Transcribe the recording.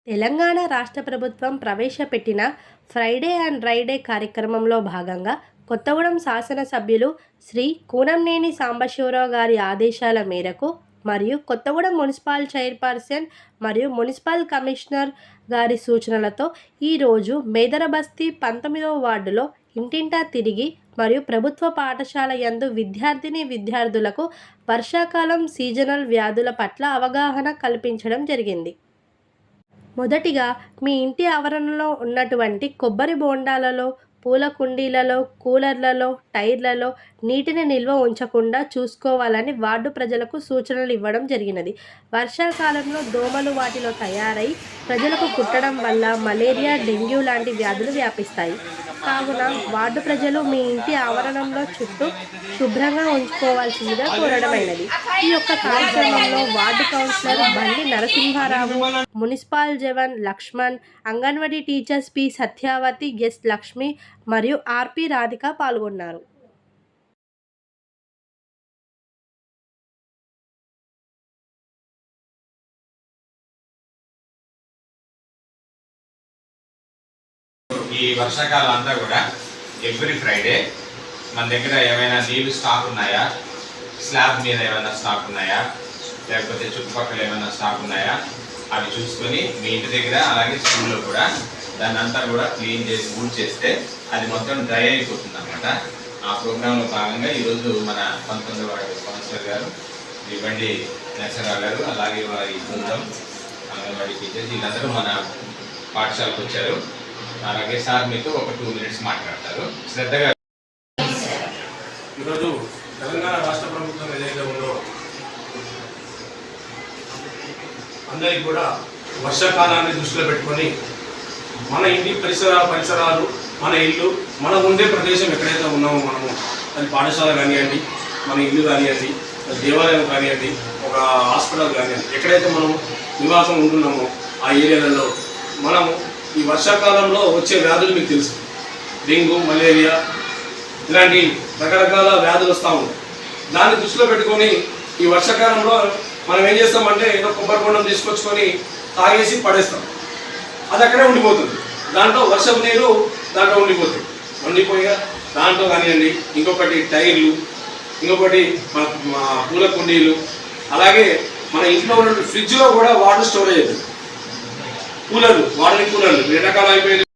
తెలంగాణ రాష్ట్ర ప్రభుత్వం ప్రవేశపెట్టిన ఫ్రైడే అండ్ డ్రైడే కార్యక్రమంలో భాగంగా కొత్తగూడెం శాసనసభ్యులు శ్రీ కూనంనేని సాంబశివరావు గారి ఆదేశాల మేరకు మరియు కొత్తగూడెం మున్సిపల్ చైర్పర్సన్ మరియు మున్సిపల్ కమిషనర్ గారి సూచనలతో ఈరోజు మేదరబస్తీ 19వ వార్డులో ఇంటింటా తిరిగి మరియు ప్రభుత్వ పాఠశాల యందు విద్యార్థులకు వర్షాకాలం సీజనల్ వ్యాధుల పట్ల అవగాహన కల్పించడం జరిగింది. మొదటిగా మీ ఇంటి ఆవరణలో ఉన్నటువంటి కొబ్బరి బోండాలలో, పూల కుండీలలో, కూలర్లలో, టైర్లలో నీటిని నిల్వ ఉంచకుండా చూసుకోవాలని వార్డు ప్రజలకు సూచనలు ఇవ్వడం జరిగినది. వర్షాకాలంలో దోమలు వాటిలో తయారై ప్రజలకు కుట్టడం వల్ల మలేరియా, డెంగ్యూ లాంటి వ్యాధులు వ్యాపిస్తాయి. కావున వార్డు ప్రజలు మీ ఇంటి ఆవరణంలో చుట్టూ శుభ్రంగా ఉంచుకోవాల్సిందిగా కోరడమైనది. ఈ యొక్క కార్యక్రమంలో ward councillor Bandi Narasimharao, municipal జవాన్ Lakshman, anganwadi teachers P Satyavati, S Lakshmi మరియు ఆర్పి రాధిక పాల్గొన్నారు. ఈ వర్షాకాలం అంతా కూడా ఎవ్రీ ఫ్రైడే మన దగ్గర ఏమైనా నీళ్ళు స్టాక్ ఉన్నాయా, స్లాబ్ మీద ఏమైనా స్టాక్ ఉన్నాయా, లేకపోతే చుట్టుపక్కల ఏమైనా స్టాక్ ఉన్నాయా అవి చూసుకొని మీ ఇంటి దగ్గర అలాగే స్కూల్లో కూడా దాన్ని అంతా కూడా క్లీన్ చేసి ఊడ్ చేస్తే అది మొత్తం డ్రై అయిపోతుంది అనమాట. ఆ ప్రోగ్రాంలో భాగంగా ఈరోజు మన 19వ వార్డు కౌన్సిలర్ గారు బండి నరసింహారావు గారు అలాగే వారి బృందం అంగన్వాడీ టీచర్స్ వీళ్ళందరూ మన పాఠశాలకు వచ్చారు. అలాగే సార్ మీతో ఒక 2 minutes మాట్లాడతారు. శ్రద్ధగా. ఈరోజు తెలంగాణ రాష్ట్ర ప్రభుత్వం ఏదైతే ఉందో అందరికీ కూడా వర్షాకాలాన్ని దృష్టిలో పెట్టుకొని మన ఇంటి పరిసరాలు, మన ఇల్లు, మనం ఉండే ప్రదేశం ఎక్కడైతే ఉన్నామో మనము అది పాఠశాల కానివ్వండి, మన ఇల్లు కానివ్వండి, దేవాలయం కానివ్వండి, ఒక హాస్పిటల్ కానివ్వండి, ఎక్కడైతే మనం నివాసం ఉంటున్నామో ఆ ఏరియాలలో మనము ఈ వర్షాకాలంలో వచ్చే వ్యాధులు మీకు తెలుసు. డెంగ్యూ, మలేరియా ఇలాంటి రకరకాల వ్యాధులు వస్తూ ఉంటాయి. దాన్ని దృష్టిలో పెట్టుకొని ఈ వర్షాకాలంలో మనం ఏం చేస్తామంటే ఏదో కొబ్బరి బొండం తీసుకొచ్చుకొని తాగేసి పడేస్తాం. అది అక్కడే ఉండిపోతుంది. దాంట్లో వర్షపు నీరు దాంట్లో ఉండిపోయి దాంట్లో కానివ్వండి, ఇంకొకటి టైర్లు, ఇంకొకటి మన పూల కుండీలు, అలాగే మన ఇంట్లో ఉన్న ఫ్రిడ్జ్లో కూడా వాటర్ స్టోరేజ్ అవుతుంది. కూలర్లు, వాటర్ కూలర్లు ఎండాకాలం అయిపోయింది.